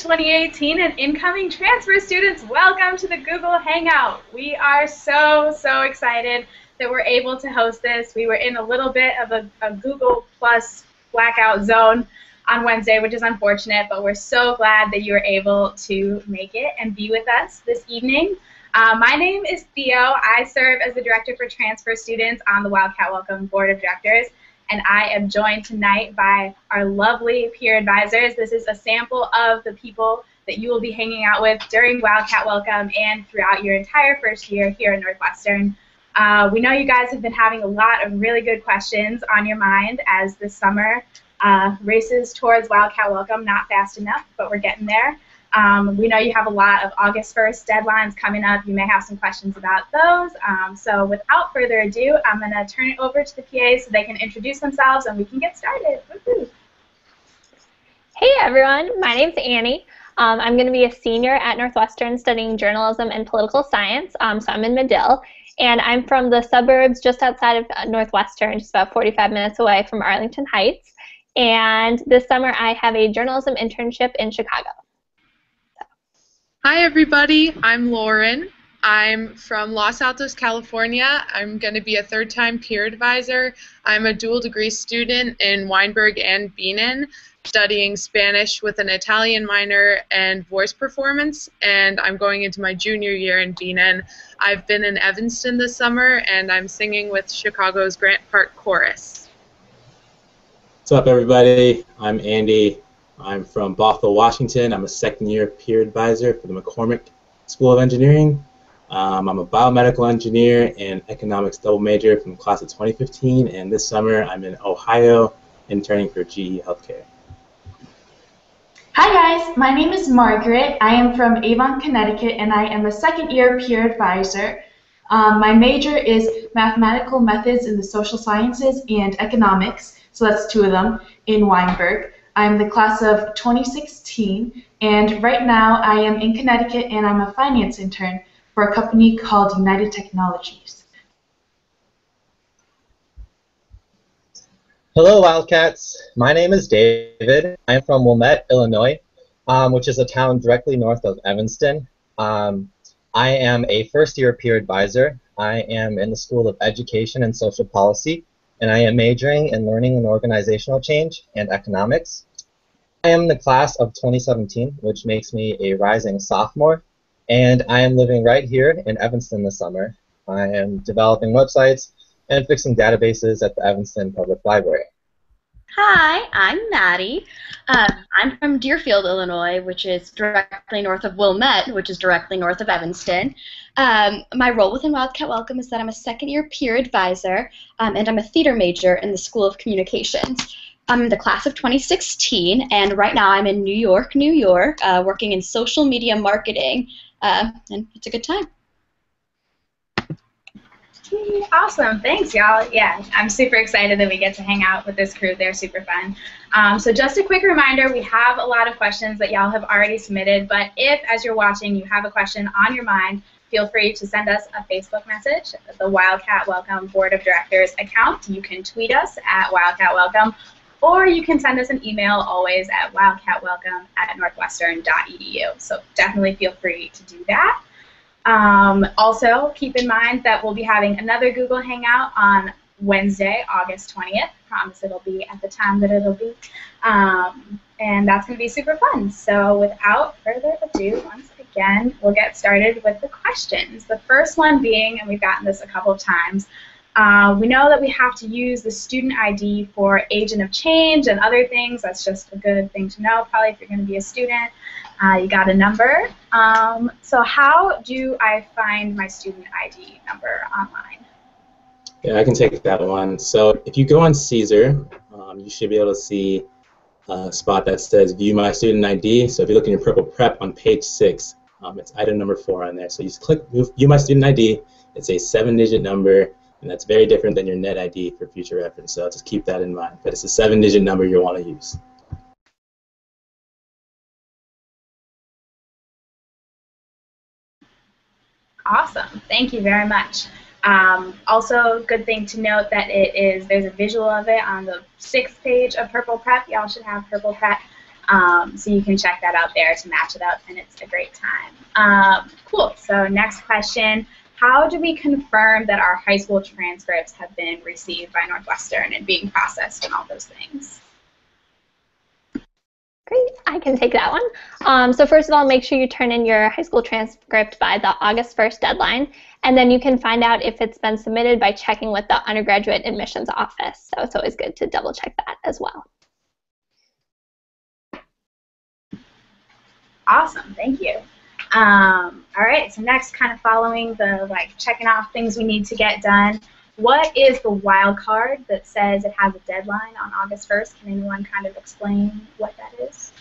of 2018 and incoming transfer students, welcome to the Google Hangout. We are so excited that we're able to host this. We were in a little bit of a Google Plus blackout zone on Wednesday, which is unfortunate, but we're so glad that you were able to make it and be with us this evening. My name is Theo. I serve as the Director for Transfer Students on the Wildcat Welcome Board of Directors, and I am joined tonight by our lovely peer advisors. This is a sample of the people that you will be hanging out with during Wildcat Welcome and throughout your entire first year here at Northwestern. We know you guys have been having a lot of really good questions on your mind as this summer races towards Wildcat Welcome. Not fast enough, but we're getting there. We know you have a lot of August 1st deadlines coming up. You may have some questions about those. So without further ado, I'm going to turn it over to the PAs so they can introduce themselves and we can get started. Woo-hoo. Hey everyone, my name's Annie. I'm going to be a senior at Northwestern studying journalism and political science. So I'm in Medill, and I'm from the suburbs just outside of Northwestern, just about 45 minutes away from Arlington Heights. And this summer I have a journalism internship in Chicago. Hi everybody, I'm Lauren. I'm from Los Altos, California. I'm going to be a third-time peer advisor. I'm a dual degree student in Weinberg and Benin, studying Spanish with an Italian minor and voice performance, and I'm going into my junior year in Benin. I've been in Evanston this summer, and I'm singing with Chicago's Grant Park Chorus. What's up everybody? I'm Andy. I'm from Bothell, Washington. I'm a second-year peer advisor for the McCormick School of Engineering. I'm a biomedical engineer and economics double major from the class of 2015, and this summer I'm in Ohio interning for GE Healthcare. Hi guys, my name is Margaret. I am from Avon, Connecticut, and I am a second-year peer advisor. My major is mathematical methods in the social sciences and economics, so that's two of them, in Weinberg. I'm the class of 2016, and right now I am in Connecticut and I'm a finance intern for a company called United Technologies. Hello Wildcats, my name is David. I am from Wilmette, Illinois, which is a town directly north of Evanston. I am a first-year peer advisor. I am in the School of Education and Social Policy, and I am majoring in Learning and Organizational Change and Economics. I am in the class of 2017, which makes me a rising sophomore, and I am living right here in Evanston this summer. I am developing websites and fixing databases at the Evanston Public Library. Hi, I'm Maddie. I'm from Deerfield, Illinois, which is directly north of Wilmette, which is directly north of Evanston. My role within Wildcat Welcome is that I'm a second-year peer advisor, and I'm a theater major in the School of Communications. I'm in the class of 2016, and right now I'm in New York, working in social media marketing, and it's a good time. Awesome, thanks y'all. Yeah, I'm super excited that we get to hang out with this crew. They're super fun. So just a quick reminder, we have a lot of questions that y'all have already submitted, but if, as you're watching, you have a question on your mind, feel free to send us a Facebook message, the Wildcat Welcome Board of Directors account. You can tweet us at Wildcat Welcome, or you can send us an email always at wildcatwelcome@northwestern.edu. So definitely feel free to do that. Also, keep in mind that we'll be having another Google Hangout on Wednesday, August 20th. Promise it'll be at the time that it'll be. And that's going to be super fun. So without further ado, once again, we'll get started with the questions. The first one being, and we've gotten this a couple of times, we know that we have to use the student ID for agent of change and other things. That's just a good thing to know, probably if you're going to be a student. You got a number. So how do I find my student ID number online? Yeah, I can take that one. So if you go on Caesar, you should be able to see a spot that says View My Student ID. So if you look in your Purple Prep on page 6, it's item number 4 on there. So you just click View My Student ID. It's a 7-digit number, and that's very different than your net ID for future reference. So just keep that in mind. But it's a 7-digit number you'll want to use. Awesome. Thank you very much. Also, good thing to note that there's a visual of it on the 6th page of Purple Prep. Y'all should have Purple Prep. So you can check that out there to match it up, and it's a great time. Cool. So next question. How do we confirm that our high school transcripts have been received by Northwestern and being processed and all those things? Great, I can take that one. So first of all, make sure you turn in your high school transcript by the August 1st deadline, and then you can find out if it's been submitted by checking with the undergraduate admissions office. So it's always good to double check that as well. Awesome, thank you. All right, so next, kind of following the checking off things we need to get done, what is the wild card that says it has a deadline on August 1st? Can anyone kind of explain what that is?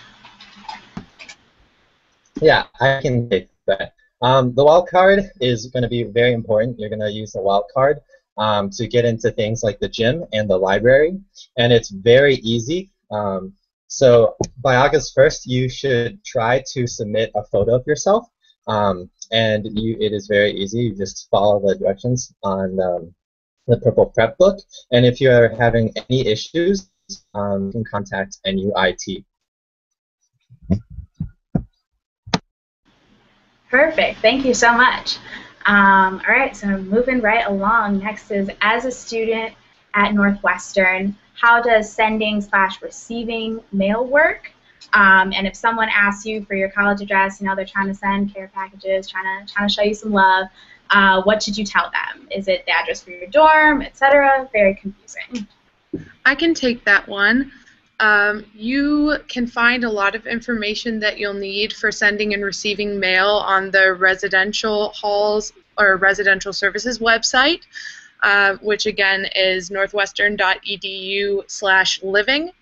Yeah, I can take that. The wild card is going to be very important. You're going to use the wild card to get into things like the gym and the library, and it's very easy. So by August 1st, you should try to submit a photo of yourself, and it is very easy. You just follow the directions on the Purple Prep book, and if you are having any issues, you can contact NUIT. Perfect, thank you so much. All right, so moving right along, next is, as a student at Northwestern, how does sending/receiving mail work? And if someone asks you for your college address, they're trying to send care packages, trying to show you some love, what should you tell them? Is it the address for your dorm, etc.? Very confusing. I can take that one. You can find a lot of information that you'll need for sending and receiving mail on the residential halls or residential services website, which again is northwestern.edu/living.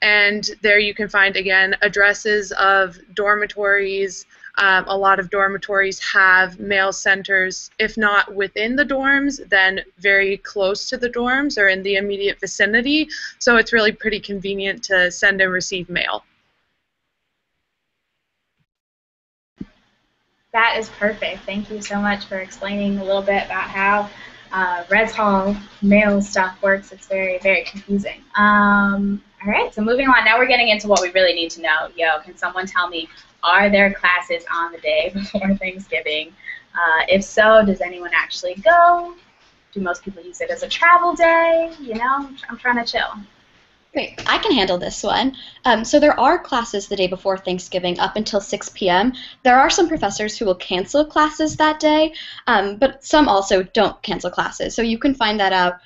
And there you can find, again, addresses of dormitories. A lot of dormitories have mail centers, if not within the dorms, then very close to the dorms or in the immediate vicinity. So it's really pretty convenient to send and receive mail. That is perfect. Thank you so much for explaining a little bit about how Res Hall mail stuff works. It's very, very confusing. All right, so moving on. Now we're getting into what we really need to know. Can someone tell me, are there classes on the day before Thanksgiving? If so, does anyone actually go? Do most people use it as a travel day? I'm trying to chill. Great, I can handle this one. So there are classes the day before Thanksgiving up until 6 p.m. There are some professors who will cancel classes that day, but some also don't cancel classes. So you can find that out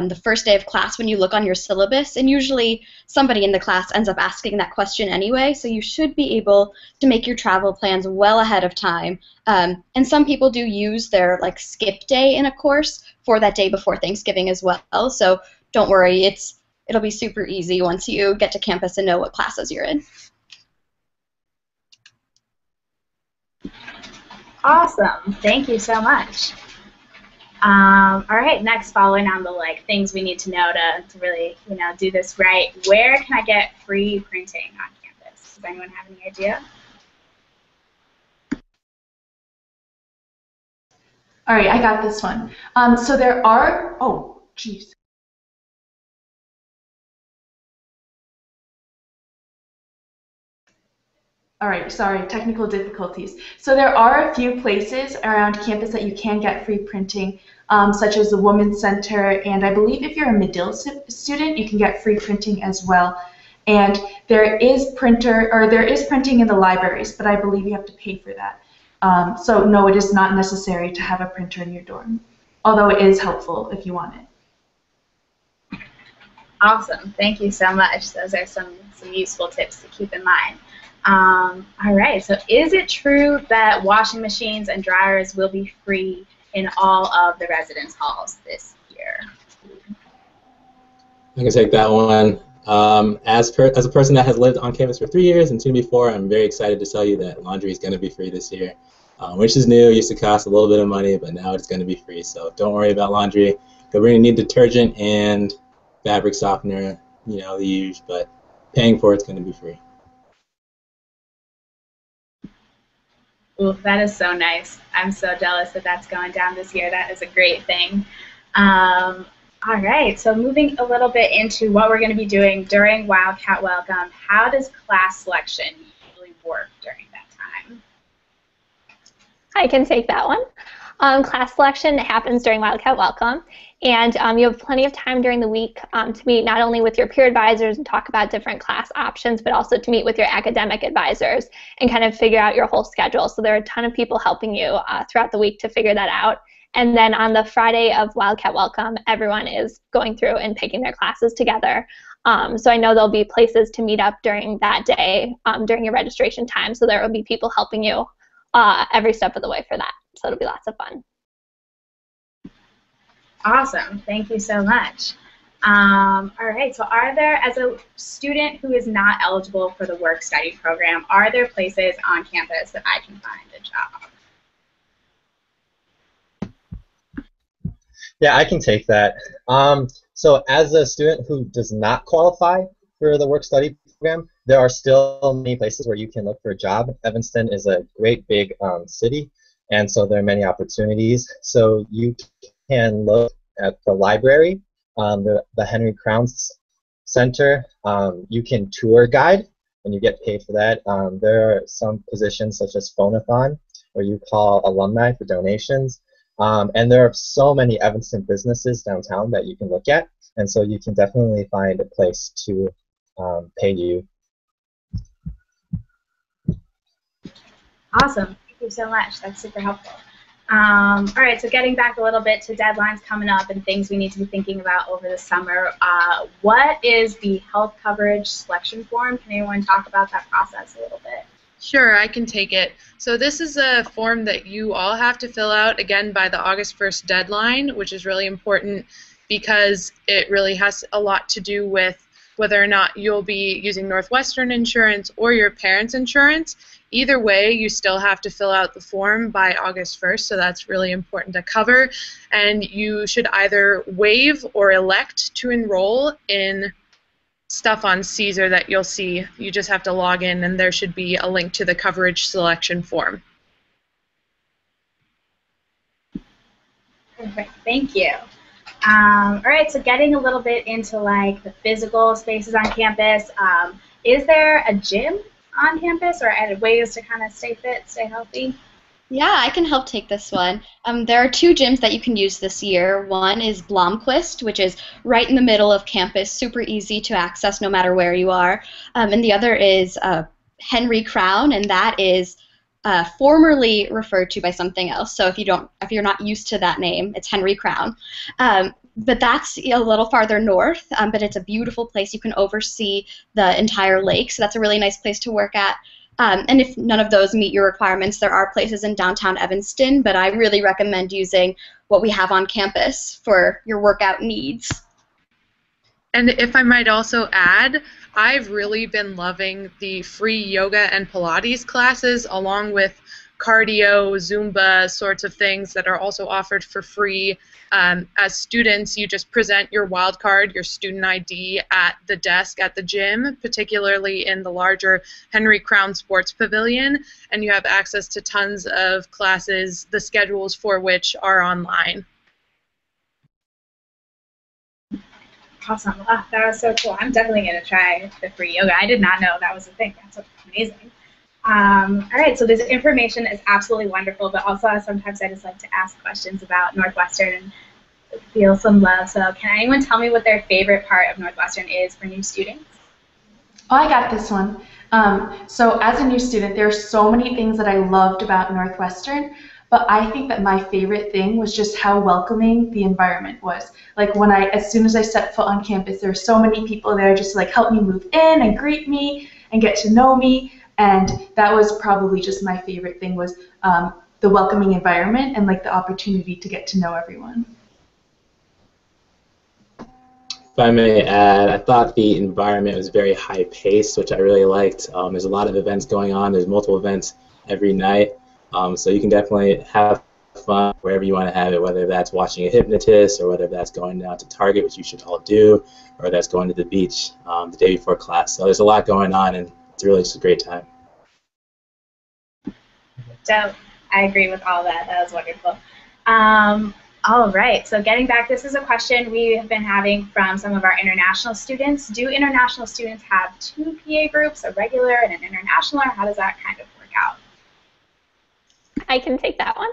the first day of class when you look on your syllabus, and usually somebody in the class ends up asking that question anyway, so you should be able to make your travel plans well ahead of time. And some people do use their skip day in a course for that day before Thanksgiving as well, so don't worry, it'll be super easy once you get to campus and know what classes you're in. Awesome. Thank you so much. All right, next, following on the things we need to know to really do this right, where can I get free printing on campus? Does anyone have any idea? All right, I got this one. So there are, oh, geez. All right, sorry, technical difficulties. So there are a few places around campus that you can get free printing, such as the Women's Center, and I believe if you're a Medill student, you can get free printing as well. And there is printing in the libraries, but I believe you have to pay for that. So no, it is not necessary to have a printer in your dorm, although it is helpful if you want it. Awesome, thank you so much. Those are some useful tips to keep in mind. All right, so is it true that washing machines and dryers will be free in all of the residence halls this year? I can take that one. As a person that has lived on campus for 3 years and soon before, I'm very excited to tell you that laundry is going to be free this year, which is new. It used to cost a little bit of money, but now it's going to be free. So don't worry about laundry. You're going to need detergent and fabric softener, the usual, but paying for it's going to be free. Ooh, that is so nice. I'm so jealous that that's going down this year. That is a great thing. All All right, so moving a little bit into what we're going to be doing during Wildcat Welcome, how does class selection usually work during that time? I can take that one. Class selection happens during Wildcat Welcome, and you have plenty of time during the week to meet not only with your peer advisors and talk about different class options, but also to meet with your academic advisors and kind of figure out your whole schedule. So there are a ton of people helping you throughout the week to figure that out. And then on the Friday of Wildcat Welcome, everyone is going through and picking their classes together. So I know there'll be places to meet up during that day during your registration time. So there will be people helping you every step of the way for that. So it'll be lots of fun. Awesome. Thank you so much. All right. So are there, as a student who is not eligible for the work-study program, are there places on campus that I can find a job? Yeah, I can take that. So as a student who does not qualify for the work-study program, there are still many places where you can look for a job. Evanston is a great big city, and so there are many opportunities. So you can look at the library, the Henry Crown Center. You can tour guide, and you get paid for that. There are some positions such as Phonathon, where you call alumni for donations. And there are so many Evanston businesses downtown that you can look at, and so you can definitely find a place to pay you. Awesome. Thank you so much. That's super helpful. All right, so getting back a little bit to deadlines coming up and things we need to be thinking about over the summer, what is the health coverage selection form? Can anyone talk about that process a little bit? Sure, I can take it. So this is a form that you all have to fill out, again, by the August 1st deadline, which is really important because it really has a lot to do with whether or not you'll be using Northwestern insurance or your parents' insurance. Either way, you still have to fill out the form by August 1st, so that's really important to cover. And you should either waive or elect to enroll in stuff on Caesar that you'll see. You just have to log in, and there should be a link to the coverage selection form. Perfect. Thank you. All right, so getting a little bit into like the physical spaces on campus, is there a gym on campus or ways to kind of stay fit, stay healthy? Yeah, I can help take this one. There are two gyms that you can use this year. One is Blomquist, which is right in the middle of campus, super easy to access no matter where you are. And the other is Henry Crown, and that is formerly referred to by something else. So if you're not used to that name, it's Henry Crown. But that's a little farther north, but it's a beautiful place. You can oversee the entire lake, so that's a really nice place to work at. And if none of those meet your requirements, there are places in downtown Evanston, but I really recommend using what we have on campus for your workout needs. And if I might also add, I've really been loving the free yoga and Pilates classes along with cardio, Zumba sorts of things that are also offered for free. As students, you just present your wild card, your student ID at the desk at the gym, particularly in the larger Henry Crown Sports Pavilion, and you have access to tons of classes, the schedules for which are online. Awesome. Oh, that was so cool. I'm definitely going to try the free yoga. I did not know that was a thing. That's amazing. All right, so this information is absolutely wonderful, but also sometimes I just like to ask questions about Northwestern and feel some love. So can anyone tell me what their favorite part of Northwestern is for new students? Oh, I got this one. So as a new student, there are so many things that I loved about Northwestern, but I think that my favorite thing was just how welcoming the environment was. Like as soon as I stepped foot on campus, there were so many people there just to like help me move in and greet me and get to know me. And that was probably just my favorite thing was the welcoming environment and like the opportunity to get to know everyone. If I may add, I thought the environment was very high-paced, which I really liked. There's a lot of events going on. There's multiple events every night, so you can definitely have fun wherever you want to have it, whether that's watching a hypnotist or whether that's going down to Target, which you should all do, or that's going to the beach the day before class. So there's a lot going on, and it's really just a great time. So I agree with all that. That was wonderful. All right, so getting back, this is a question we have been having from some of our international students. Do international students have 2 PA groups, a regular and an international, or how does that kind of work out? I can take that one.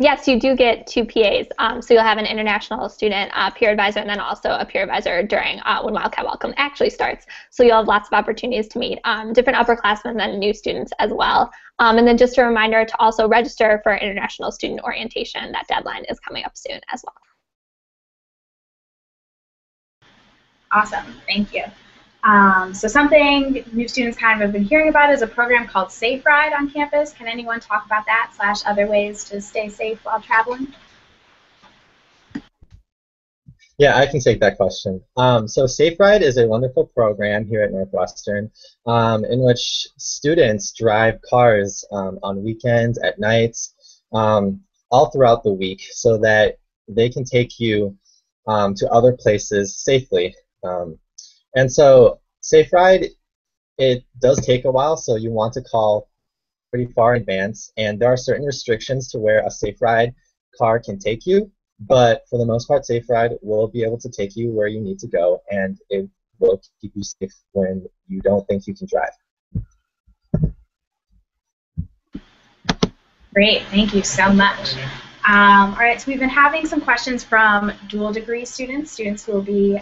Yes, you do get 2 PAs. So you'll have an international student peer advisor and then also a peer advisor during when Wildcat Welcome actually starts. So you'll have lots of opportunities to meet different upperclassmen and new students as well. And then just a reminder to also register for international student orientation. That deadline is coming up soon as well. Awesome, thank you. So something new students kind of have been hearing about is a program called Safe Ride on campus. Can anyone talk about that / other ways to stay safe while traveling? Yeah, I can take that question. So Safe Ride is a wonderful program here at Northwestern in which students drive cars on weekends, at nights, all throughout the week so that they can take you to other places safely. And so Safe Ride, it does take a while, so you want to call pretty far in advance, and there are certain restrictions to where a Safe Ride car can take you, but for the most part, Safe Ride will be able to take you where you need to go, and it will keep you safe when you don't think you can drive. Great, thank you so much. All right, so we've been having some questions from dual degree students who will be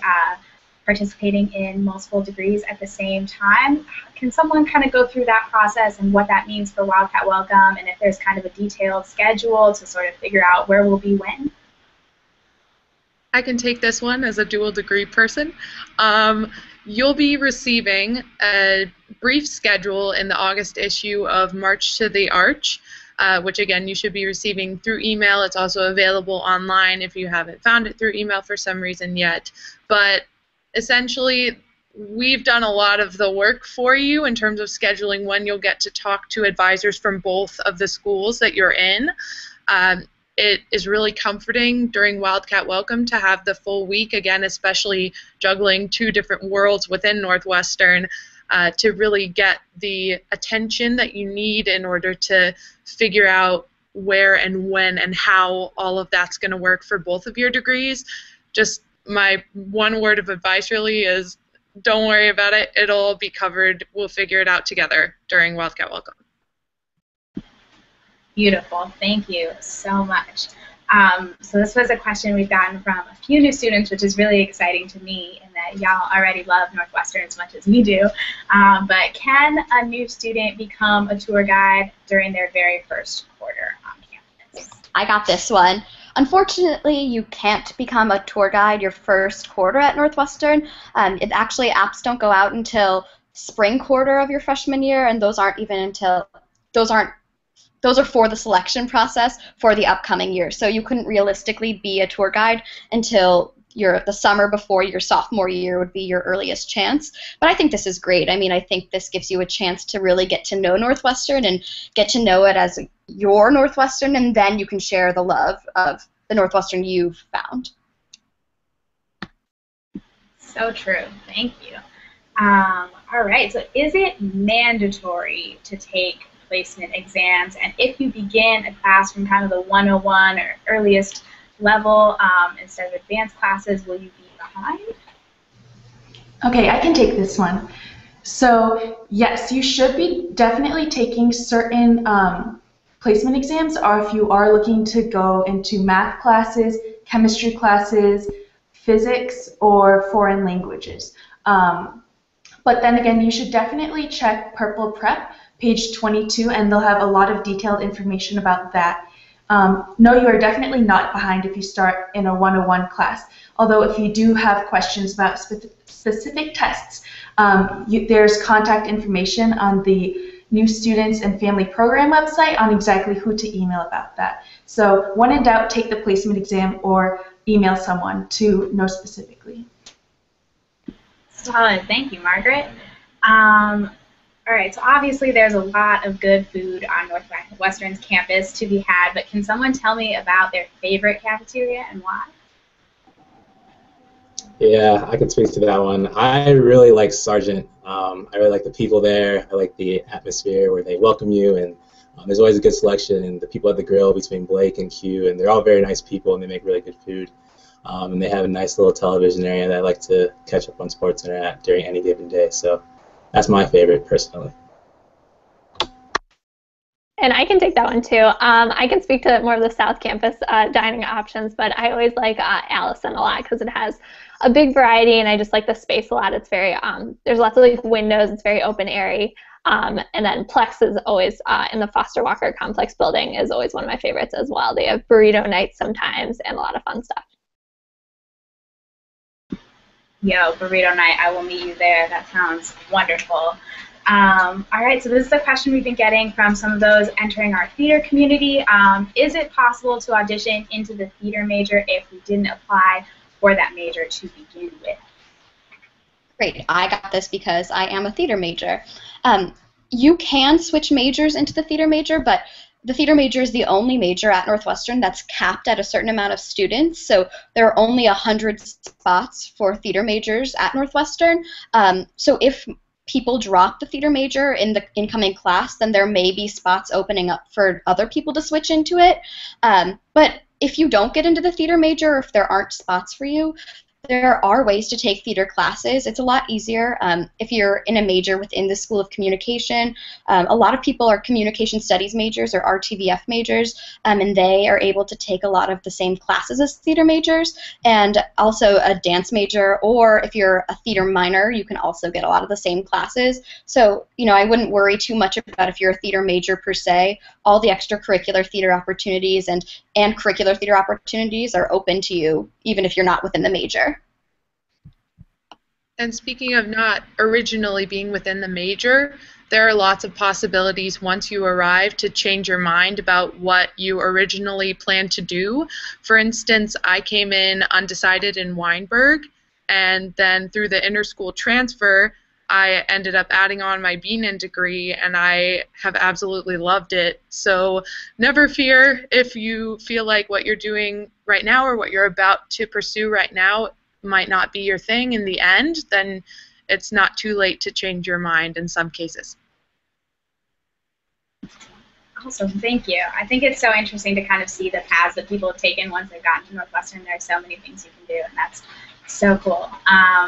participating in multiple degrees at the same time. Can someone kind of go through that process and what that means for Wildcat Welcome, and if there's kind of a detailed schedule to sort of figure out where we'll be when? I can take this one as a dual degree person. You'll be receiving a brief schedule in the August issue of March to the Arch, which again you should be receiving through email. It's also available online if you haven't found it through email for some reason yet. But essentially, we've done a lot of the work for you in terms of scheduling when you'll get to talk to advisors from both of the schools that you're in. It is really comforting during Wildcat Welcome to have the full week, again, especially juggling 2 different worlds within Northwestern, to really get the attention that you need in order to figure out where and when and how all of that's going to work for both of your degrees. Just my one word of advice really is don't worry about it. It'll be covered. We'll figure it out together during Wildcat Welcome. Beautiful. Thank you so much. So this was a question we've gotten from a few new students, which is really exciting to me in that y'all already love Northwestern as much as we do. But can a new student become a tour guide during their very first quarter on campus? I got this one. Unfortunately, you can't become a tour guide your first quarter at Northwestern. Apps don't go out until spring quarter of your freshman year, and those are for the selection process for the upcoming year. So you couldn't realistically be a tour guide until the summer before your sophomore year would be your earliest chance. But I think this is great. I mean, I think this gives you a chance to really get to know Northwestern and get to know it as your Northwestern, and then you can share the love of the Northwestern you've found. So true. Thank you. All right. So is it mandatory to take placement exams? And if you begin a class from kind of the 101 or earliest level instead of advanced classes, will you be behind? Okay, I can take this one. So yes, you should be definitely taking certain placement exams, or if you are looking to go into math classes, chemistry classes, physics, or foreign languages. But then again, you should definitely check Purple Prep, page 22, and they'll have a lot of detailed information about that. No, you are definitely not behind if you start in a 101 class, although if you do have questions about specific tests, there's contact information on the New Students and Family Program website on exactly who to email about that. So when in doubt, take the placement exam or email someone to know specifically. Solid. Thank you, Margaret. All right, so obviously there's a lot of good food on Northwestern's campus to be had, but can someone tell me about their favorite cafeteria and why? Yeah, I can speak to that one. I really like Sargent. I really like the people there. I like the atmosphere where they welcome you and There's always a good selection, and the people at the grill between Blake and Q, and they're all very nice people, and they make really good food. And they have a nice little television area that I like to catch up on sports at during any given day. So that's my favorite, personally. And I can take that one too. I can speak to more of the South Campus dining options, but I always like Allison a lot because it has a big variety, and I just like the space a lot. It's very there's lots of like windows. It's very open airy. And then Plex is always in the Foster Walker Complex building is always one of my favorites as well. They have burrito nights sometimes and a lot of fun stuff. Yo, burrito night, I will meet you there. That sounds wonderful. All right, so this is a question we've been getting from some of those entering our theater community. Is it possible to audition into the theater major if we didn't apply for that major to begin with? Great, I got this because I am a theater major. You can switch majors into the theater major, but the theater major is the only major at Northwestern that's capped at a certain amount of students, so there are only 100 spots for theater majors at Northwestern. So if people drop the theater major in the incoming class, then there may be spots opening up for other people to switch into it. But if you don't get into the theater major, or if there aren't spots for you, there are ways to take theater classes. It's a lot easier if you're in a major within the School of Communication. A lot of people are communication studies majors or RTVF majors, and they are able to take a lot of the same classes as theater majors, and also a dance major, or if you're a theater minor, you can also get a lot of the same classes. So, you know, I wouldn't worry too much about if you're a theater major per se. All the extracurricular theater opportunities and curricular theater opportunities are open to you, even if you're not within the major. And speaking of not originally being within the major, there are lots of possibilities once you arrive to change your mind about what you originally planned to do. For instance, I came in undecided in Weinberg, and then through the interschool transfer, I ended up adding on my BNN degree, and I have absolutely loved it. So never fear if you feel like what you're doing right now or what you're about to pursue right now might not be your thing in the end, then it's not too late to change your mind in some cases. Awesome, thank you. I think it's so interesting to kind of see the paths that people have taken once they've gotten to Northwestern. There are so many things you can do, and that's so cool.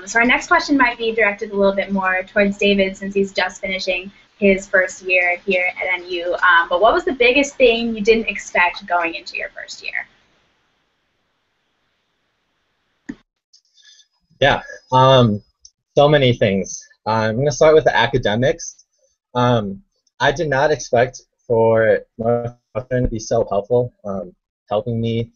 So our next question might be directed a little bit more towards David, since he's just finishing his first year here at NU. But what was the biggest thing you didn't expect going into your first year? Yeah, so many things. I'm going to start with the academics. I did not expect for Northwestern to be so helpful, helping me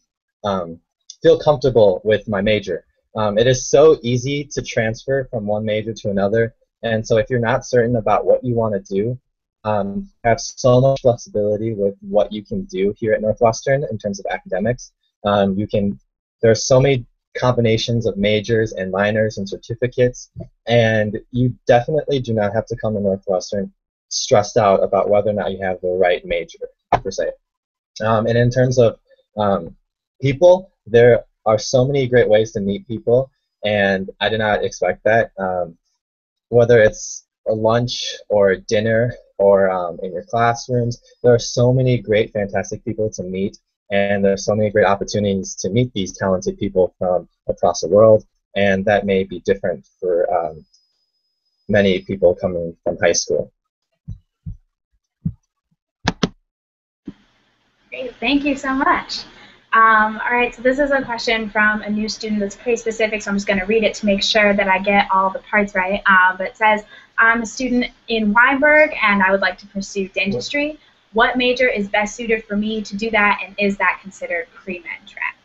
feel comfortable with my major. It is so easy to transfer from one major to another, and so if you're not certain about what you want to do, you have so much flexibility with what you can do here at Northwestern in terms of academics. There's so many combinations of majors and minors and certificates, and you definitely do not have to come to Northwestern stressed out about whether or not you have the right major, per se. And in terms of people, there are so many great ways to meet people, and I did not expect that. Whether it's a lunch or a dinner or in your classrooms, there are so many great, fantastic people to meet. And there's so many great opportunities to meet these talented people from across the world, and that may be different for many people coming from high school. Great, thank you so much. All right, so this is a question from a new student that's pretty specific, so I'm just going to read it to make sure that I get all the parts right. But it says, I'm a student in Weinberg, and I would like to pursue dentistry. What major is best suited for me to do that, and is that considered pre-med track?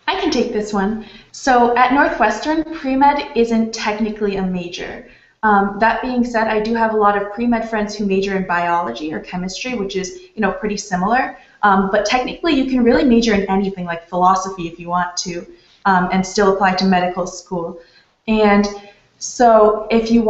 I can take this one. So at Northwestern, pre-med isn't technically a major. That being said, I do have a lot of pre-med friends who major in biology or chemistry, which is, pretty similar. But technically, you can really major in anything, like philosophy if you want to, and still apply to medical school. And so if you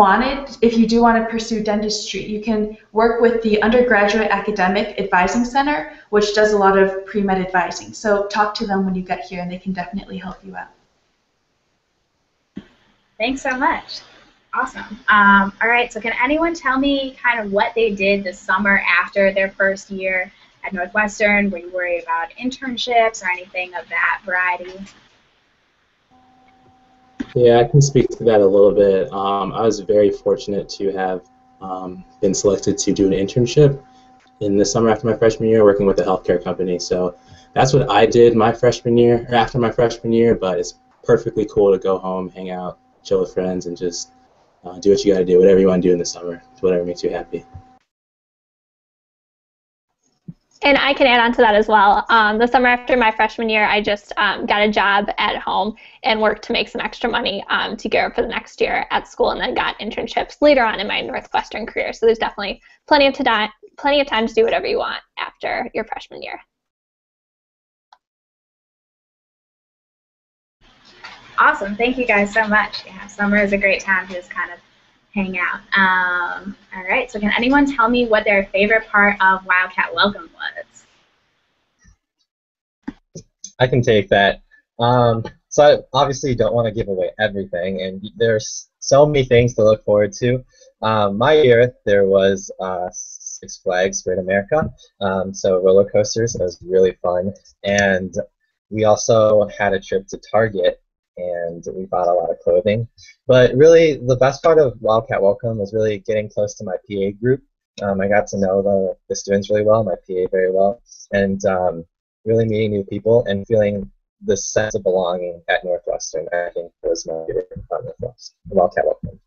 do want to pursue dentistry, you can work with the Undergraduate Academic Advising Center, which does a lot of pre-med advising. So talk to them when you get here, and they can definitely help you out. Thanks so much. Awesome. All right, so can anyone tell me kind of what they did this summer after their first year at Northwestern? Were you worried about internships or anything of that variety? Yeah, I can speak to that a little bit. I was very fortunate to have been selected to do an internship in the summer after my freshman year, working with a healthcare company. So that's what I did my freshman year, or after my freshman year. But it's perfectly cool to go home, hang out, chill with friends, and just do what you got to do, whatever you want to do in the summer, whatever makes you happy. And I can add on to that as well. The summer after my freshman year, I just got a job at home and worked to make some extra money to gear up for the next year at school, and then got internships later on in my Northwestern career. So there's definitely plenty of time to do whatever you want after your freshman year. Awesome. Thank you guys so much. Yeah, summer is a great time to just kind of hang out. All right, so can anyone tell me what their favorite part of Wildcat Welcome was? I can take that. So I obviously don't want to give away everything, and there's so many things to look forward to. My year, there was Six Flags Great America, so roller coasters. It was really fun, and we also had a trip to Target, and we bought a lot of clothing. But really, the best part of Wildcat Welcome was really getting close to my PA group. I got to know the students really well, my PA very well, and really meeting new people and feeling the sense of belonging at Northwestern. I think was my favorite part of Wildcat Welcome.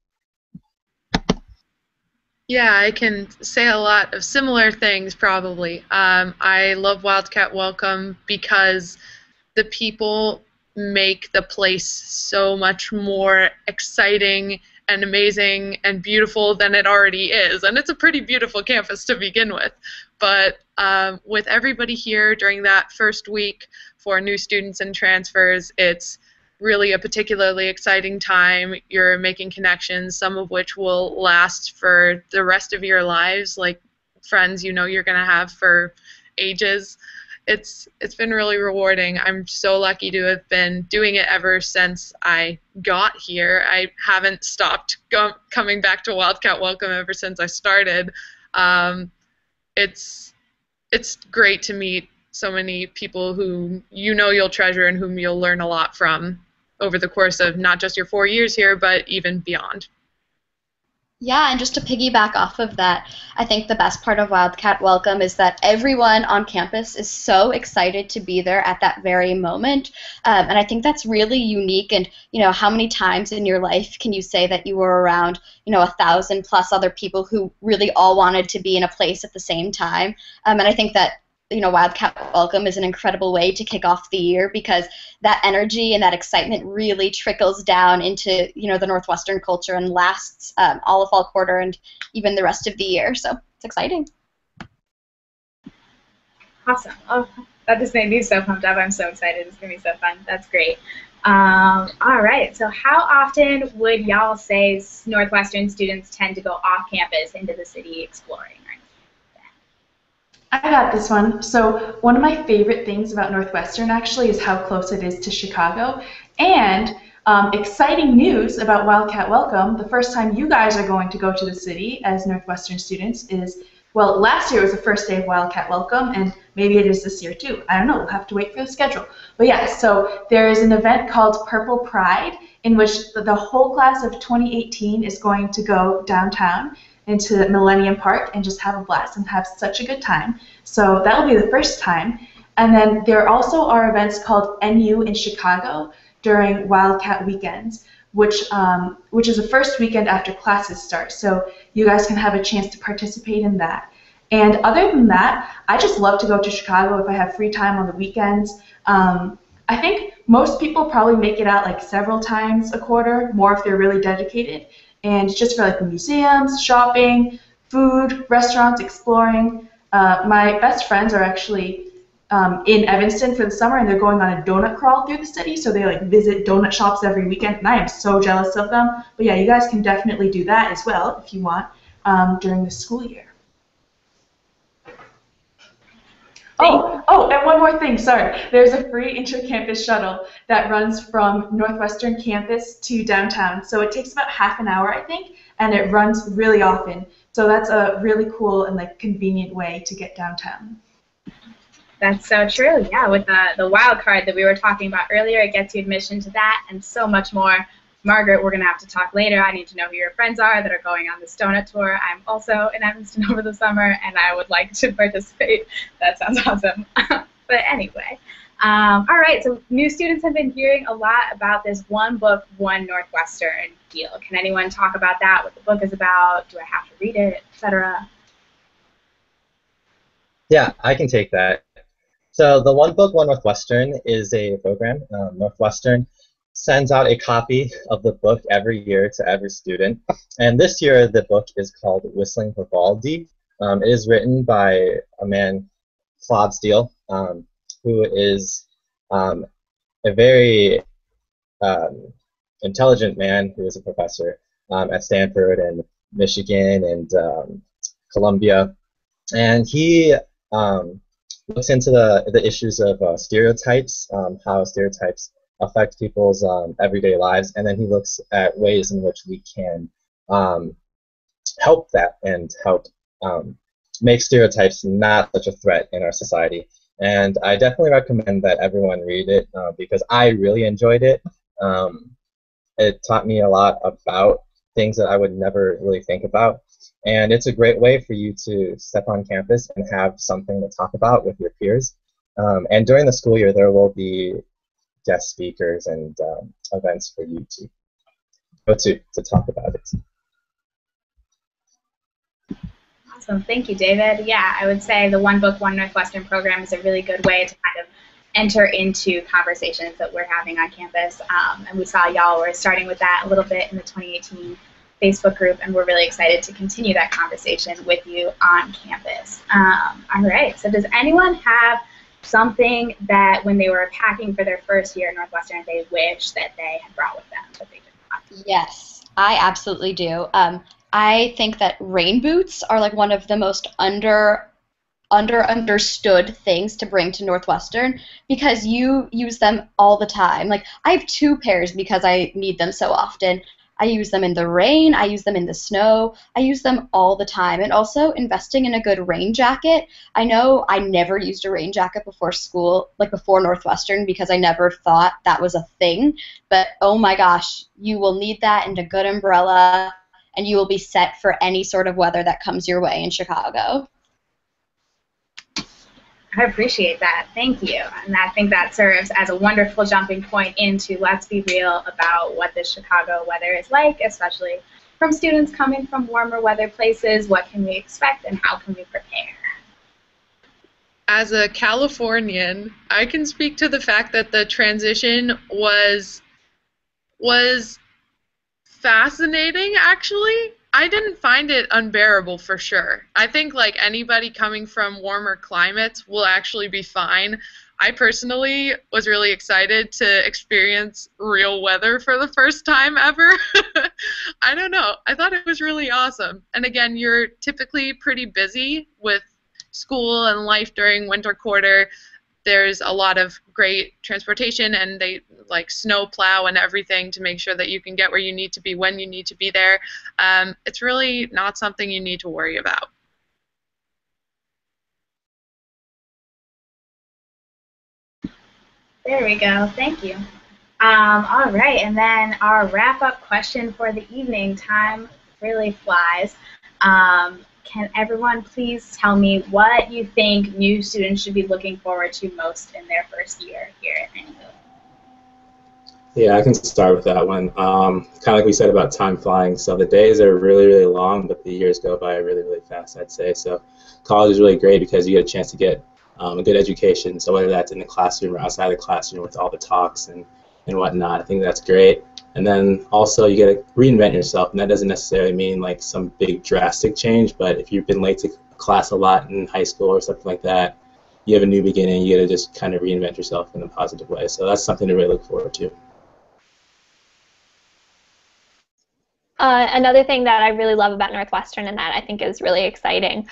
Yeah, I can say a lot of similar things probably. I love Wildcat Welcome because the people make the place so much more exciting and amazing and beautiful than it already is. And it's a pretty beautiful campus to begin with. But with everybody here during that first week for new students and transfers, it's really a particularly exciting time. You're making connections, some of which will last for the rest of your lives, like friends you know you're going to have for ages. It's been really rewarding. I'm so lucky to have been doing it ever since I got here. I haven't stopped coming back to Wildcat Welcome ever since I started. It's great to meet so many people who you know you'll treasure and whom you'll learn a lot from over the course of not just your 4 years here, but even beyond. Yeah, and just to piggyback off of that, I think the best part of Wildcat Welcome is that everyone on campus is so excited to be there at that very moment, and I think that's really unique. And how many times in your life can you say that you were around 1,000+ other people who really all wanted to be in a place at the same time? And I think that Wildcat Welcome is an incredible way to kick off the year, because that energy and that excitement really trickles down into the Northwestern culture and lasts all of fall quarter and even the rest of the year. So it's exciting. Awesome. Oh, that just made me so pumped up. I'm so excited. It's going to be so fun. That's great. All right. So how often would y'all say Northwestern students tend to go off campus into the city exploring? I got this one. So one of my favorite things about Northwestern actually is how close it is to Chicago. And exciting news about Wildcat Welcome, the first time you guys are going to go to the city as Northwestern students is, well, last year was the first day of Wildcat Welcome, and maybe it is this year too. I don't know. We'll have to wait for the schedule. But yeah, so there is an event called Purple Pride in which the whole class of 2018 is going to go downtown into Millennium Park and just have a blast and have such a good time. So that will be the first time. And then there also are events called NU in Chicago during Wildcat weekends, which is the first weekend after classes start. So you guys can have a chance to participate in that. And other than that, I just love to go to Chicago if I have free time on the weekends. I think most people probably make it out like several times a quarter, more if they're really dedicated. And just for like the museums, shopping, food, restaurants, exploring. My best friends are actually in Evanston for the summer, and they're going on a donut crawl through the city, so they like visit donut shops every weekend, and I am so jealous of them. But yeah, you guys can definitely do that as well if you want during the school year. And one more thing, sorry. There's a free inter-campus shuttle that runs from Northwestern campus to downtown. So it takes about half an hour, I think, and it runs really often. So that's a really cool and like convenient way to get downtown. That's so true. Yeah, with the wild card that we were talking about earlier, it gets you admission to that and so much more. Margaret, we're going to have to talk later. I need to know who your friends are that are going on this donut tour. I'm also in Evanston over the summer, and I would like to participate. That sounds awesome. But anyway, all right, so new students have been hearing a lot about this one book, one Northwestern deal. Can anyone talk about that, what the book is about? Do I have to read it, etc.? Yeah, I can take that. So the One Book, One Northwestern is a program. Northwestern sends out a copy of the book every year to every student. And this year, the book is called Whistling Vivaldi. It is written by a man, Claude Steele, who is a very intelligent man who is a professor at Stanford and Michigan and Columbia. And he looks into the issues of stereotypes, how stereotypes affect people's everyday lives, and then he looks at ways in which we can help that and help make stereotypes not such a threat in our society. And I definitely recommend that everyone read it because I really enjoyed it. It taught me a lot about things that I would never really think about. And it's a great way for you to step on campus and have something to talk about with your peers. And during the school year, there will be guest speakers and events for you to go to talk about it. Awesome. Thank you, David. Yeah, I would say the One Book, One Northwestern program is a really good way to kind of enter into conversations that we're having on campus. And we saw y'all were starting with that a little bit in the 2018 Facebook group, and we're really excited to continue that conversation with you on campus. All right, so does anyone have something that when they were packing for their first year at Northwestern they wish that they had brought with them that they did not? Yes, I absolutely do. I think that rain boots are like one of the most understood things to bring to Northwestern because you use them all the time. Like I have 2 pairs because I need them so often. I use them in the rain, I use them in the snow, I use them all the time. And also investing in a good rain jacket. I know I never used a rain jacket before school, like before Northwestern, because I never thought that was a thing. But oh my gosh, you will need that and a good umbrella, and you will be set for any sort of weather that comes your way in Chicago. I appreciate that. Thank you. And I think that serves as a wonderful jumping point into let's be real about what the Chicago weather is like, especially from students coming from warmer weather places. What can we expect and how can we prepare? As a Californian, I can speak to the fact that the transition was fascinating, actually. I didn't find it unbearable for sure. I think like anybody coming from warmer climates will actually be fine. I personally was really excited to experience real weather for the first time ever. I don't know. I thought it was really awesome. And again, you're typically pretty busy with school and life during winter quarter. There's a lot of great transportation, and they like snow plow and everything to make sure that you can get where you need to be when you need to be there. It's really not something you need to worry about. There we go. Thank you. All right, and then our wrap-up question for the evening. Time really flies. Can everyone please tell me what you think new students should be looking forward to most in their first year here at Hangout? Yeah, I can start with that one. Kind of like we said about time flying. So the days are really, really long, but the years go by really, really fast, I'd say. So college is really great because you get a chance to get a good education. So whether that's in the classroom or outside the classroom with all the talks and whatnot, I think that's great. And then also you get to reinvent yourself, and that doesn't necessarily mean like some big drastic change, but if you've been late to class a lot in high school or something like that, you have a new beginning. You get to just kind of reinvent yourself in a positive way. So that's something to really look forward to. Another thing that I really love about Northwestern and that I think is really exciting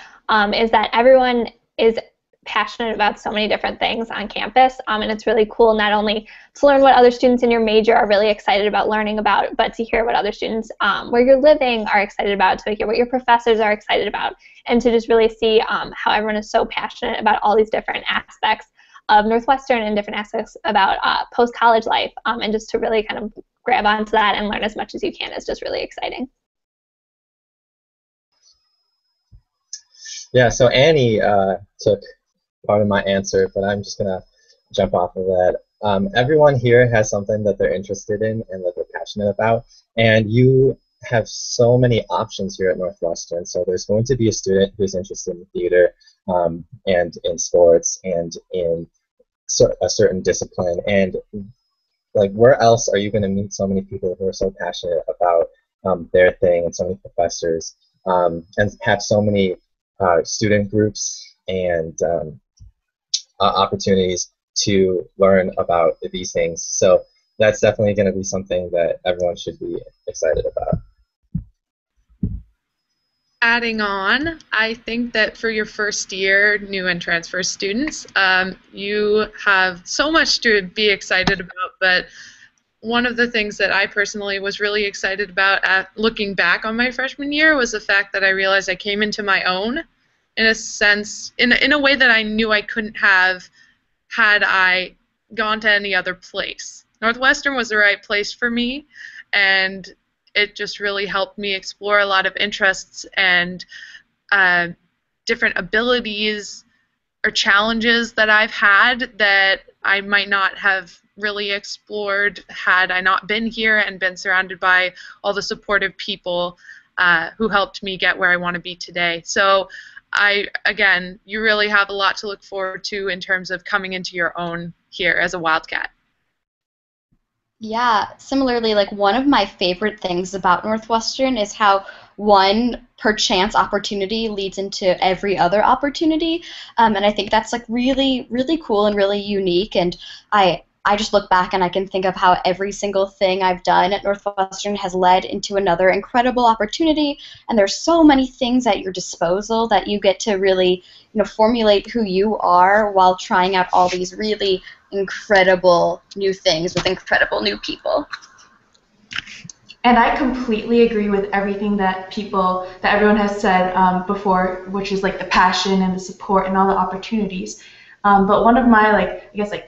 is that everyone is passionate about so many different things on campus, and it's really cool not only to learn what other students in your major are really excited about learning about, but to hear what other students where you're living are excited about, to hear what your professors are excited about, and to just really see how everyone is so passionate about all these different aspects of Northwestern and different aspects about post-college life, and just to really kind of grab onto that and learn as much as you can is just really exciting. Yeah, so Annie took part of my answer, but I'm just going to jump off of that. Everyone here has something that they're interested in and that they're passionate about, and you have so many options here at Northwestern. So there's going to be a student who's interested in theater and in sports and in a certain discipline, and like where else are you going to meet so many people who are so passionate about their thing, and so many professors, and have so many student groups and opportunities to learn about these things. So that's definitely going to be something that everyone should be excited about. Adding on, I think that for your first year new and transfer students, you have so much to be excited about, but one of the things that I personally was really excited about looking back on my freshman year was the fact that I realized I came into my own, in a sense, in a way that I knew I couldn't have had I gone to any other place. Northwestern was the right place for me, and it just really helped me explore a lot of interests and different abilities or challenges that I've had that I might not have really explored had I not been here and been surrounded by all the supportive people who helped me get where I want to be today. So again, you really have a lot to look forward to in terms of coming into your own here as a Wildcat. Yeah, similarly, like one of my favorite things about Northwestern is how one perchance opportunity leads into every other opportunity, and I think that's like really, really cool and really unique. And I just look back and I can think of how every single thing I've done at Northwestern has led into another incredible opportunity, and there's so many things at your disposal that you get to really, formulate who you are while trying out all these really incredible new things with incredible new people. And I completely agree with everything that everyone has said before, which is like the passion and the support and all the opportunities. But one of my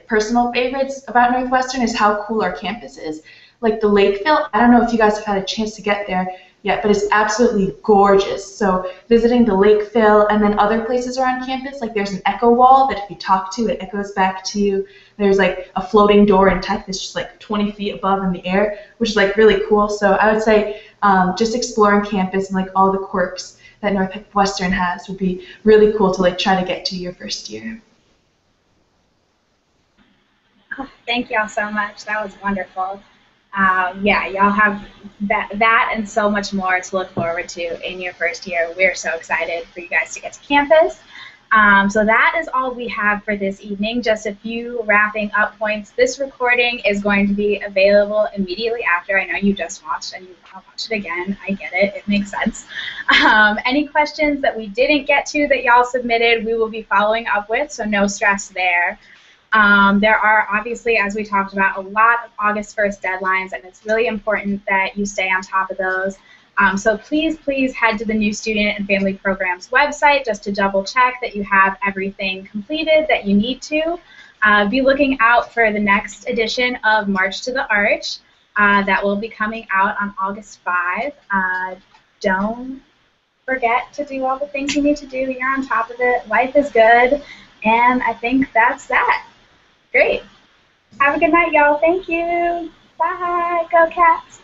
personal favorites about Northwestern is how cool our campus is. Like the Lakeville, I don't know if you guys have had a chance to get there yet, but it's absolutely gorgeous. So visiting the Lakeville and then other places around campus, like there's an echo wall that if you talk to, it echoes back to you. There's like a floating door in tech that's just like 20 feet above in the air, which is like really cool. So I would say just exploring campus and like all the quirks that Northwestern has would be really cool to like try to get to your first year. Thank y'all so much. That was wonderful. Yeah, y'all have that and so much more to look forward to in your first year. We're so excited for you guys to get to campus. So that is all we have for this evening. Just a few wrapping up points. This recording is going to be available immediately after. I know you just watched and you want to watch it again. I get it. It makes sense. Any questions that we didn't get to that y'all submitted, we will be following up with, so no stress there. There are obviously, as we talked about, a lot of August 1st deadlines, and it's really important that you stay on top of those. So please head to the New Student and Family Programs website just to double check that you have everything completed that you need to. Be looking out for the next edition of March to the Arch that will be coming out on August 5. Don't forget to do all the things you need to do. You're on top of it. Life is good. And I think that's that. Great. Have a good night, y'all. Thank you. Bye. Go Cats.